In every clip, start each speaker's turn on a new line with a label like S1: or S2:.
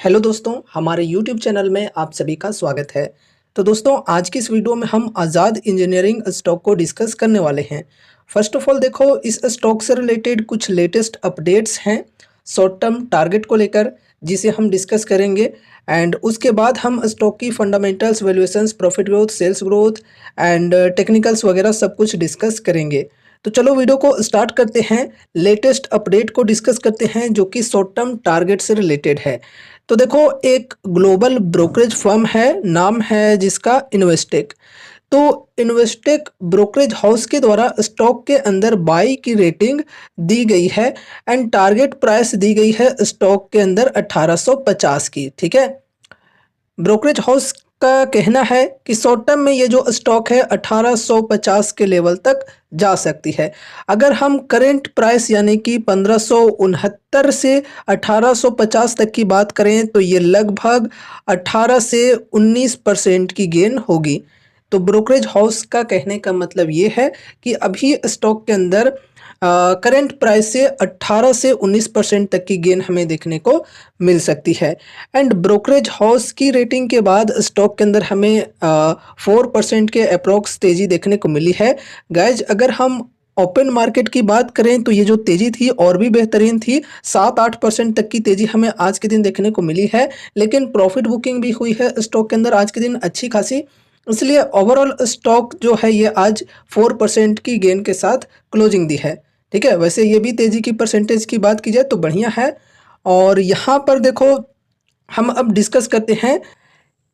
S1: Hello दोस्तों, हमारे YouTube channel में आप सभी का स्वागत है। तो दोस्तों, आज की इस वीडियो में हम आज़ाद इंजीनियरिंग स्टॉक को डिस्कस करने वाले हैं। फर्स्ट ऑफ ऑल देखो, इस स्टॉक से रिलेटेड कुछ लेटेस्ट अपडेट्स हैं शॉर्ट टर्म टारगेट को लेकर, जिसे हम डिस्कस करेंगे। एंड उसके बाद हम स्टॉक की fundamentals, valuations, profit growth, sales growth and technicals वगैरह सब कुछ डिस्कस करेंगे। तो चलो वीडियो को स्टार्ट करते हैं। लेटेस्ट अपडेट को डिस्कस करते हैं जो कि शॉर्ट टर्म टारगेट से रिलेटेड है। तो देखो, एक ग्लोबल ब्रोकरेज फर्म है, नाम है जिसका इन्वेस्टेक। तो इन्वेस्टेक ब्रोकरेज हाउस के द्वारा स्टॉक के अंदर बाई की रेटिंग दी गई है एंड टारगेट प्राइस दी गई है स्टॉक के अंदर 1850 की। ठीक है, ब्रोकरेज हाउस का कहना है कि शॉर्ट टर्म में ये जो स्टॉक है 1850 के लेवल तक जा सकती है। अगर हम करेंट प्राइस यानी कि 1569 से 1850 तक की बात करें तो ये लगभग 18 से 19% की गेन होगी। तो ब्रोकरेज हाउस का कहने का मतलब ये है कि अभी स्टॉक के अंदर करंट प्राइस से 18 से 19% तक की गेन हमें देखने को मिल सकती है। एंड ब्रोकरेज हाउस की रेटिंग के बाद स्टॉक के अंदर हमें 4% के अप्रोक्स तेज़ी देखने को मिली है। गाइज, अगर हम ओपन मार्केट की बात करें तो ये जो तेज़ी थी और भी बेहतरीन थी, 7-8% तक की तेज़ी हमें आज के दिन देखने को मिली है। लेकिन प्रॉफिट बुकिंग भी हुई है स्टॉक के अंदर आज के दिन अच्छी खासी, इसलिए ओवरऑल स्टॉक जो है ये आज 4% की गेन के साथ क्लोजिंग दी है। ठीक है, वैसे ये भी तेज़ी की परसेंटेज की बात की जाए तो बढ़िया है। और यहाँ पर देखो, हम अब डिस्कस करते हैं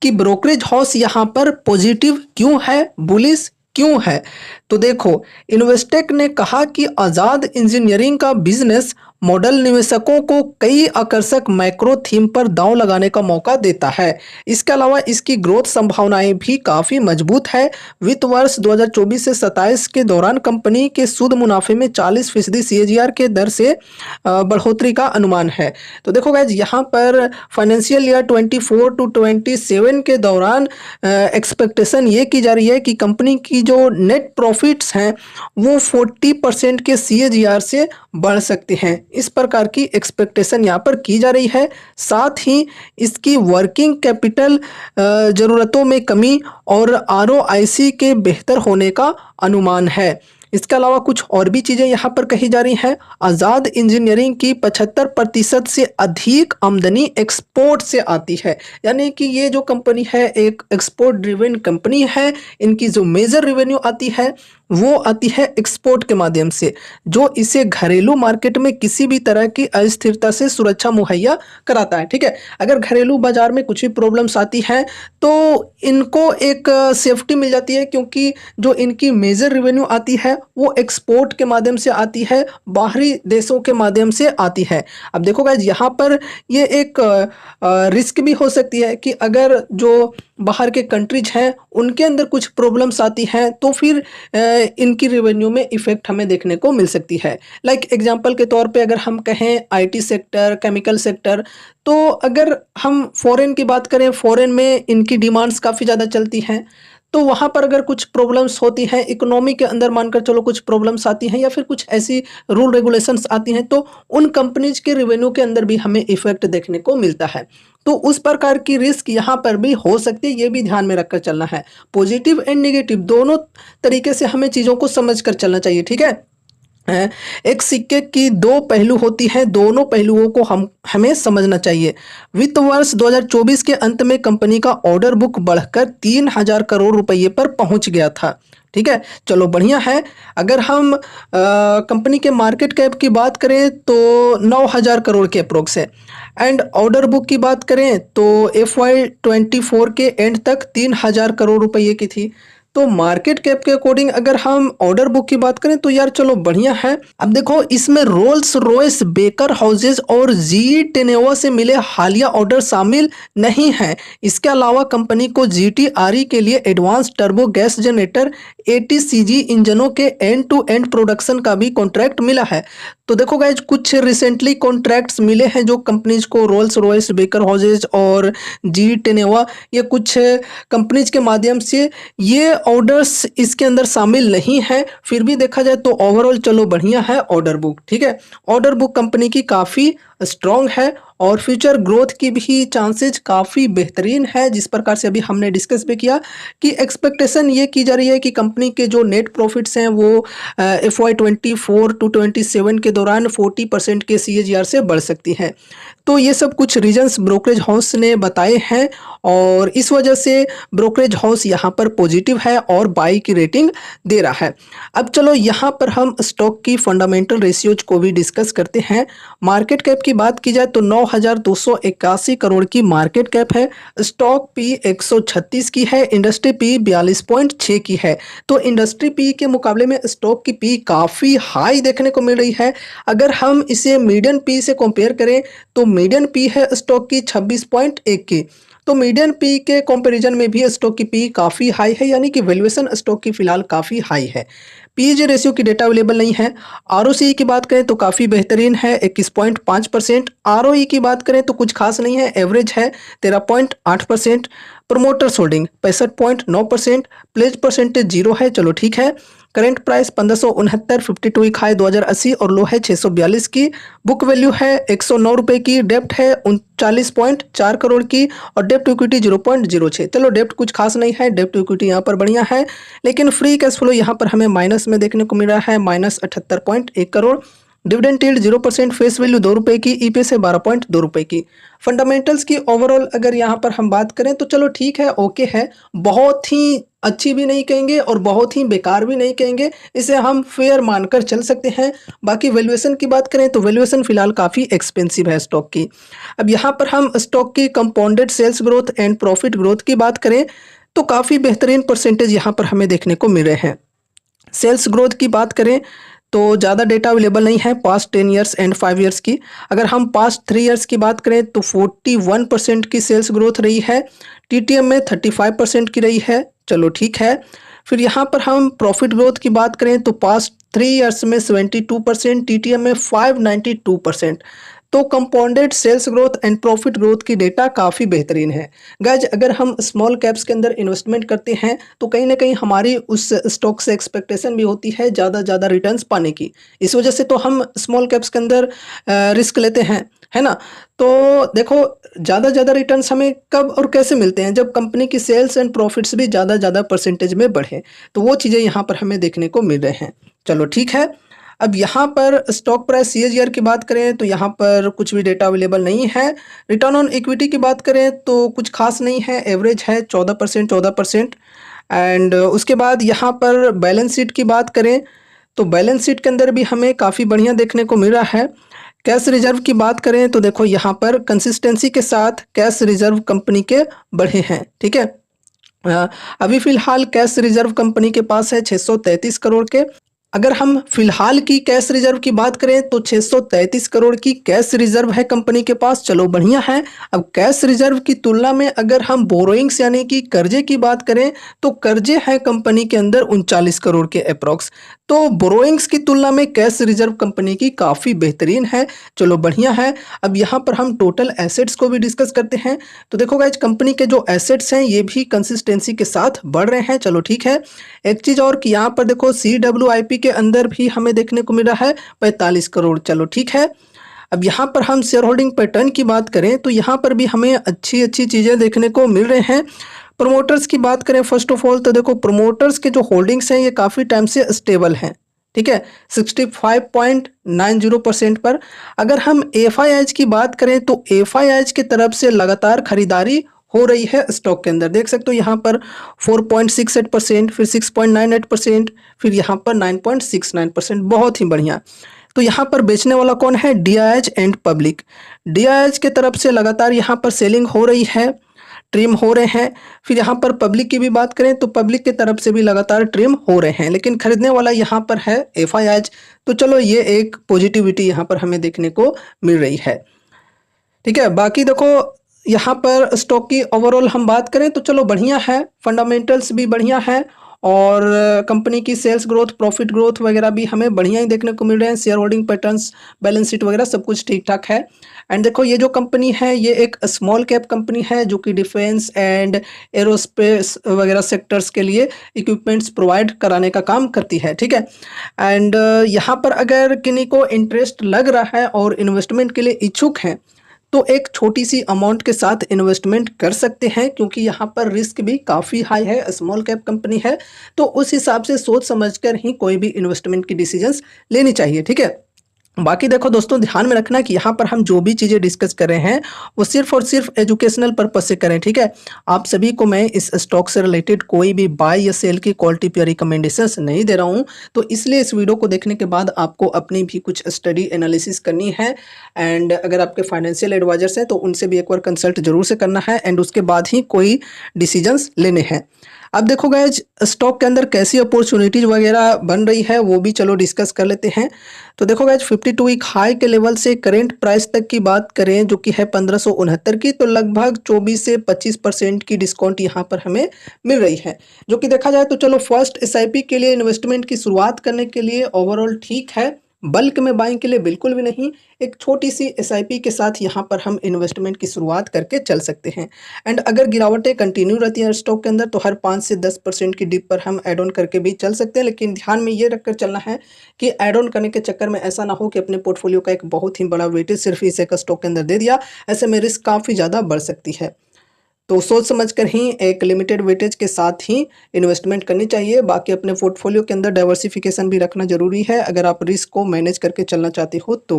S1: कि ब्रोकरेज हाउस यहाँ पर पॉजिटिव क्यों है, बुलिश क्यों है। तो देखो, इन्वेस्टेक ने कहा कि आज़ाद इंजीनियरिंग का बिजनेस मॉडल निवेशकों को कई आकर्षक मैक्रो थीम पर दांव लगाने का मौका देता है। इसके अलावा इसकी ग्रोथ संभावनाएं भी काफ़ी मजबूत है। वित्त वर्ष 2024 से 27 के दौरान कंपनी के शुद्ध मुनाफे में 40% CAGR के दर से बढ़ोतरी का अनुमान है। तो देखो गाइज, यहाँ पर फाइनेंशियल ईयर 24 टू 27 के दौरान एक्सपेक्टेशन ये की जा रही है कि कंपनी की जो नेट प्रॉफिट्स हैं वो 40% के CAGR से बढ़ सकते हैं। इस प्रकार की एक्सपेक्टेशन यहाँ पर की जा रही है। साथ ही इसकी वर्किंग कैपिटल ज़रूरतों में कमी और ROIC के बेहतर होने का अनुमान है। इसके अलावा कुछ और भी चीज़ें यहाँ पर कही जा रही हैं। आज़ाद इंजीनियरिंग की 75% से अधिक आमदनी एक्सपोर्ट से आती है, यानी कि ये जो कंपनी है एक एक्सपोर्ट ड्रिवन कंपनी है। इनकी जो मेजर रेवेन्यू आती है वो आती है एक्सपोर्ट के माध्यम से, जो इसे घरेलू मार्केट में किसी भी तरह की अस्थिरता से सुरक्षा मुहैया कराता है। ठीक है, अगर घरेलू बाजार में कुछ भी प्रॉब्लम्स आती हैं तो इनको एक सेफ्टी मिल जाती है, क्योंकि जो इनकी मेजर रेवेन्यू आती है वो एक्सपोर्ट के माध्यम से आती है, बाहरी देशों के माध्यम से आती है। अब देखो गाइज, यहाँ पर ये एक रिस्क भी हो सकती है कि अगर जो बाहर के कंट्रीज हैं उनके अंदर कुछ प्रॉब्लम्स आती हैं तो फिर इनकी रेवेन्यू में इफेक्ट हमें देखने को मिल सकती है। लाइक एग्जांपल के तौर पे अगर हम कहें IT सेक्टर, केमिकल सेक्टर, तो अगर हम फॉरेन की बात करें, फॉरेन में इनकी डिमांड्स काफ़ी ज़्यादा चलती हैं, तो वहाँ पर अगर कुछ प्रॉब्लम्स होती हैं, इकोनॉमी के अंदर मानकर चलो कुछ प्रॉब्लम्स आती हैं या फिर कुछ ऐसी रूल रेगुलेशंस आती हैं, तो उन कंपनीज के रेवेन्यू के अंदर भी हमें इफेक्ट देखने को मिलता है। तो उस प्रकार की रिस्क यहाँ पर भी हो सकती है, ये भी ध्यान में रखकर चलना है। पॉजिटिव एंड नेगेटिव दोनों तरीके से हमें चीज़ों को समझ कर चलना चाहिए। ठीक है, एक सिक्के की दो पहलू होती है, दोनों पहलुओं को हमें समझना चाहिए। वित्त वर्ष 2024 के अंत में कंपनी का ऑर्डर बुक बढ़कर 3000 करोड़ रुपये पर पहुंच गया था। ठीक है, चलो बढ़िया है। अगर हम कंपनी के मार्केट कैप की बात करें तो 9000 करोड़ के अप्रोक्स है। एंड ऑर्डर बुक की बात करें तो FY24 के एंड तक 3000 करोड़ रुपये की थी। तो मार्केट कैप के अकॉर्डिंग अगर हम ऑर्डर बुक की बात करें तो यार चलो बढ़िया है। अब देखो, इसमें रोल्स रॉयस, बेकर हाउसेज और GE टेनेवा से मिले हालिया ऑर्डर शामिल नहीं हैं। इसके अलावा कंपनी को GTRE के लिए advance turbo gas generator ATCG इंजनों के एंड टू एंड प्रोडक्शन का भी कॉन्ट्रैक्ट मिला है। तो देखो गाइज, कुछ रिसेंटली कॉन्ट्रैक्ट्स मिले हैं जो कंपनीज को, रोल्स रॉयस, बेकर हाउसेज और GE टेनेवा, ये कुछ कंपनीज के माध्यम से ये ऑर्डर्स इसके अंदर शामिल नहीं है। फिर भी देखा जाए तो ओवरऑल चलो बढ़िया है ऑर्डर बुक। ठीक है, ऑर्डर बुक कंपनी की काफ़ी स्ट्रॉन्ग है और फ्यूचर ग्रोथ की भी चांसेज काफ़ी बेहतरीन है। जिस प्रकार से अभी हमने डिस्कस भी किया कि एक्सपेक्टेशन ये की जा रही है कि कंपनी के जो नेट प्रॉफिट्स हैं वो FY24 टू 27 के दौरान 40% के CAGR से बढ़ सकती हैं। तो ये सब कुछ रीजंस ब्रोकरेज हाउस ने बताए हैं और इस वजह से ब्रोकरेज हाउस यहाँ पर पॉजिटिव है और बाई की रेटिंग दे रहा है। अब चलो यहाँ पर हम स्टॉक की फंडामेंटल रेशियोज को भी डिस्कस करते हैं। मार्केट कैप की बात की जाए तो 9,281 करोड़ की मार्केट कैप है। स्टॉक पी 136 की है, इंडस्ट्री पी 42.6 की है। तो इंडस्ट्री पी के मुकाबले में स्टॉक की पी काफ़ी हाई देखने को मिल रही है। अगर हम इसे मीडियन पी से कंपेयर करें तो मीडियन पी है स्टॉक की 26.1 की। तो मीडियन पी के कंपैरिजन में भी स्टॉक की पी काफ़ी हाई है, यानी कि वैल्यूएशन स्टॉक की फिलहाल काफ़ी हाई है। पीजी रेशियो की डेटा अवेलेबल नहीं है। आरओसी की बात करें तो काफ़ी बेहतरीन है 21.5%। आरओई की बात करें तो कुछ खास नहीं है, एवरेज है 13.8%। Promoters holding 65.9%। प्लेज परसेंटेज 0 है, चलो ठीक है। करंट प्राइस 1569, 52 वीक हाई 2080 और लो है 642 की। बुक वैल्यू है 109 रुपये की। डेप्ट है 39.4 करोड़ की और डेप्ट इक्विटी 0.06। चलो डेप्ट कुछ खास नहीं है, डेप्ट इक्विटी यहाँ पर बढ़िया है, लेकिन फ्री कैश फ्लो यहाँ पर हमें माइनस में देखने को मिल रहा है, -78.1 crore. Dividend yield 0%, face value 2 रुपये की, ईपीएस है 12.2 रुपये की। फंडामेंटल्स की ओवरऑल अगर यहाँ पर हम बात करें तो चलो ठीक है, ओके है। बहुत ही अच्छी भी नहीं कहेंगे और बहुत ही बेकार भी नहीं कहेंगे, इसे हम फेयर मानकर चल सकते हैं। बाकी वैल्यूएशन की बात करें तो वैल्यूएशन फिलहाल काफ़ी एक्सपेंसिव है स्टॉक की। अब यहाँ पर हम स्टॉक की compounded sales growth and profit growth की बात करें तो काफ़ी बेहतरीन परसेंटेज यहाँ पर हमें देखने को मिल रहे हैं। सेल्स ग्रोथ की बात करें तो ज़्यादा डेटा अवेलेबल नहीं है पास्ट 10 ईयर्स एंड 5 ईयर्स की। अगर हम पास्ट 3 ईयर्स की बात करें तो 41% की सेल्स ग्रोथ रही है। टीटीएम में 35% की रही है, चलो ठीक है। फिर यहाँ पर हम प्रॉफिट ग्रोथ की बात करें तो पास्ट 3 ईयर्स में 72%, टीटीएम में 592%। तो compounded sales growth and profit growth की डेटा काफ़ी बेहतरीन है। गाइज अगर हम स्मॉल कैप्स के अंदर इन्वेस्टमेंट करते हैं तो कहीं ना कहीं हमारी उस स्टॉक से एक्सपेक्टेशन भी होती है ज़्यादा रिटर्न्स पाने की। इस वजह से तो हम स्मॉल कैप्स के अंदर रिस्क लेते हैं, है ना। तो देखो ज़्यादा रिटर्न्स हमें कब और कैसे मिलते हैं, जब कंपनी की सेल्स एंड प्रॉफिट्स भी ज़्यादा परसेंटेज में बढ़े। तो वो चीज़ें यहाँ पर हमें देखने को मिल रहे हैं, चलो ठीक है। अब यहाँ पर स्टॉक प्राइस CAGR की बात करें तो यहाँ पर कुछ भी डेटा अवेलेबल नहीं है। रिटर्न ऑन इक्विटी की बात करें तो कुछ खास नहीं है, एवरेज है 14%। एंड उसके बाद यहाँ पर बैलेंस शीट की बात करें तो बैलेंस शीट के अंदर भी हमें काफ़ी बढ़िया देखने को मिल रहा है। कैश रिजर्व की बात करें तो देखो यहाँ पर कंसिस्टेंसी के साथ कैश रिजर्व कंपनी के बढ़े हैं, ठीक है। अभी फिलहाल कैश रिजर्व कंपनी के पास है 633 करोड़ के। अगर हम फिलहाल की कैश रिजर्व की बात करें तो 633 करोड़ की कैश रिजर्व है कंपनी के पास, चलो बढ़िया है। अब कैश रिजर्व की तुलना में अगर हम बोरोइंग्स यानी कि कर्जे की बात करें तो कर्जे हैं कंपनी के अंदर 39 करोड़ के अप्रॉक्स। तो बोरोइंग्स की तुलना में कैश रिजर्व कंपनी की काफ़ी बेहतरीन है, चलो बढ़िया है। अब यहाँ पर हम टोटल एसेट्स को भी डिस्कस करते हैं। तो देखो गाइज कंपनी के जो एसेट्स हैं ये भी कंसिस्टेंसी के साथ बढ़ रहे हैं, चलो ठीक है। एक चीज़ और कि यहाँ पर देखो CWIP के अंदर भी हमें देखने को मिल रहा है 45 करोड़, चलो ठीक है। अब यहाँ पर हम शेयर होल्डिंग पैटर्न की बात करें तो यहाँ पर भी हमें अच्छी चीज़ें देखने को मिल रहे हैं। प्रमोटर्स की बात करें फर्स्ट ऑफ ऑल तो देखो प्रमोटर्स के जो होल्डिंग्स हैं ये काफ़ी टाइम से स्टेबल हैं, ठीक है, 65.90% पर। अगर हम FIIs की बात करें तो FIIs की तरफ से लगातार खरीदारी हो रही है स्टॉक के अंदर, देख सकते हो यहाँ पर 4.68%, फिर 6.98%, फिर यहाँ पर 9.69%, बहुत ही बढ़िया। तो यहाँ पर बेचने वाला कौन है, DIIs एंड पब्लिक। DIIs के तरफ से लगातार यहाँ पर सेलिंग हो रही है, ट्रिम हो रहे हैं। फिर यहाँ पर पब्लिक की भी बात करें तो पब्लिक की तरफ से भी लगातार ट्रिम हो रहे हैं, लेकिन खरीदने वाला यहाँ पर है FIIs। तो चलो ये एक पॉजिटिविटी यहाँ पर हमें देखने को मिल रही है, ठीक है। बाकी देखो यहाँ पर स्टॉक की ओवरऑल हम बात करें तो चलो बढ़िया है, फंडामेंटल्स भी बढ़िया है और कंपनी की सेल्स ग्रोथ, प्रॉफिट ग्रोथ वगैरह भी हमें बढ़िया ही देखने को मिल रहे हैं। Share holding patterns, balance sheet वगैरह सब कुछ ठीक ठाक है। एंड देखो ये जो कंपनी है ये एक स्मॉल कैप कंपनी है जो कि डिफेंस एंड एरोस्पेस वगैरह सेक्टर्स के लिए इक्विपमेंट्स प्रोवाइड कराने का काम करती है, ठीक है। एंड यहाँ पर अगर किन्हीं को इंटरेस्ट लग रहा है और इन्वेस्टमेंट के लिए इच्छुक हैं तो एक छोटी सी अमाउंट के साथ इन्वेस्टमेंट कर सकते हैं, क्योंकि यहाँ पर रिस्क भी काफ़ी हाई है, स्मॉल कैप कंपनी है, तो उस हिसाब से सोच समझकर ही कोई भी इन्वेस्टमेंट की डिसीजंस लेनी चाहिए, ठीक है। बाकी देखो दोस्तों, ध्यान में रखना कि यहाँ पर हम जो भी चीज़ें डिस्कस कर रहे हैं वो सिर्फ और सिर्फ एजुकेशनल पर्पज से करें, ठीक है। आप सभी को मैं इस स्टॉक से रिलेटेड कोई भी बाय या सेल की कॉल टिप या रिकमेंडेशंस नहीं दे रहा हूँ, तो इसलिए इस वीडियो को देखने के बाद आपको अपनी भी कुछ स्टडी एनालिसिस करनी है। एंड अगर आपके फाइनेंशियल एडवाइजर्स हैं तो उनसे भी एक बार कंसल्ट जरूर से करना है एंड उसके बाद ही कोई डिसीजंस लेने हैं। अब देखो गाइज, स्टॉक के अंदर कैसी अपॉर्चुनिटीज वगैरह बन रही है वो भी चलो डिस्कस कर लेते हैं। तो देखो गाइज, 52 वीक हाई के लेवल से करेंट प्राइस तक की बात करें जो कि है 1569 की, तो लगभग 24 से 25% की डिस्काउंट यहाँ पर हमें मिल रही है, जो कि देखा जाए तो चलो फर्स्ट एसआईपी के लिए इन्वेस्टमेंट की शुरुआत करने के लिए ओवरऑल ठीक है। बल्क में बाइंग के लिए बिल्कुल भी नहीं, एक छोटी सी एसआईपी के साथ यहाँ पर हम इन्वेस्टमेंट की शुरुआत करके चल सकते हैं। एंड अगर गिरावटें कंटिन्यू रहती हैं स्टॉक के अंदर तो हर 5 से 10% की डिप पर हम ऐड ऑन करके भी चल सकते हैं, लेकिन ध्यान में ये रखकर चलना है कि ऐड ऑन करने के चक्कर में ऐसा ना हो कि अपने पोर्टफोलियो का एक बहुत ही बड़ा वेटेज सिर्फ इस एक स्टॉक के अंदर दे दिया, ऐसे में रिस्क काफ़ी ज़्यादा बढ़ सकती है। तो सोच समझकर ही एक लिमिटेड वेटेज के साथ ही इन्वेस्टमेंट करनी चाहिए। बाकी अपने पोर्टफोलियो के अंदर डाइवर्सिफिकेशन भी रखना जरूरी है अगर आप रिस्क को मैनेज करके चलना चाहते हो तो।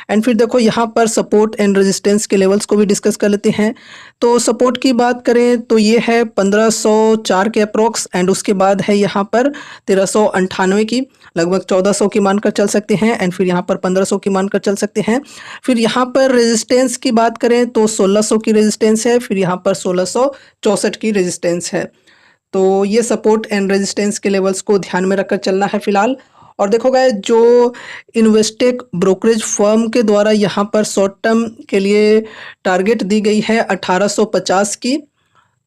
S1: एंड फिर देखो यहाँ पर सपोर्ट एंड रेजिस्टेंस के लेवल्स को भी डिस्कस कर लेते हैं। तो सपोर्ट की बात करें तो ये है 1504 के अप्रोक्स, एंड उसके बाद है यहाँ पर 1398 की, लगभग 1400 की मानकर चल सकते हैं। एंड फिर यहाँ पर 1500 की मानकर चल सकते हैं। फिर यहाँ पर रेजिस्टेंस की बात करें तो 1600 की रेजिस्टेंस है, फिर यहाँ पर 1664 की रेजिस्टेंस है। तो ये सपोर्ट एंड रेजिस्टेंस के लेवल्स को ध्यान में रखकर चलना है फिलहाल। और देखो गाइस, जो इन्वेस्टेक ब्रोकरेज फर्म के द्वारा यहाँ पर शॉर्ट टर्म के लिए टारगेट दी गई है 1850 की,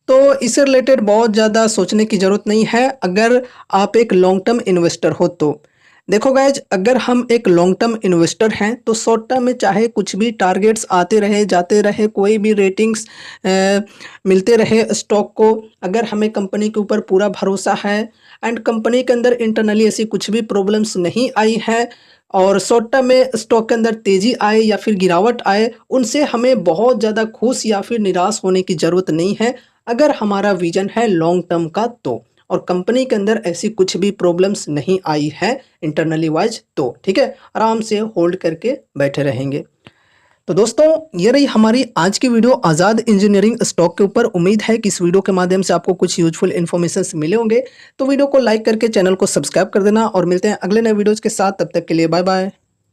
S1: तो इससे रिलेटेड बहुत ज़्यादा सोचने की ज़रूरत नहीं है अगर आप एक लॉन्ग टर्म इन्वेस्टर हो तो। देखो गाइज, अगर हम एक लॉन्ग टर्म इन्वेस्टर हैं तो शॉर्ट टर्म में चाहे कुछ भी टारगेट्स आते रहे जाते रहे, कोई भी रेटिंग्स मिलते रहे स्टॉक को, अगर हमें कंपनी के ऊपर पूरा भरोसा है एंड कंपनी के अंदर इंटरनली ऐसी कुछ भी प्रॉब्लम्स नहीं आई है और शॉर्ट टर्म में स्टॉक के अंदर तेज़ी आए या फिर गिरावट आए, उनसे हमें बहुत ज़्यादा खुश या फिर निराश होने की ज़रूरत नहीं है अगर हमारा विजन है लॉन्ग टर्म का तो, और कंपनी के अंदर ऐसी कुछ भी प्रॉब्लम्स नहीं आई है इंटरनली वाइज तो, ठीक है, आराम से होल्ड करके बैठे रहेंगे। तो दोस्तों, ये रही हमारी आज की वीडियो आज़ाद इंजीनियरिंग स्टॉक के ऊपर। उम्मीद है कि इस वीडियो के माध्यम से आपको कुछ यूजफुल इन्फॉर्मेशन मिले होंगे। तो वीडियो को लाइक करके चैनल को सब्सक्राइब कर देना और मिलते हैं अगले नए वीडियोज़ के साथ। तब तक के लिए बाय बाय।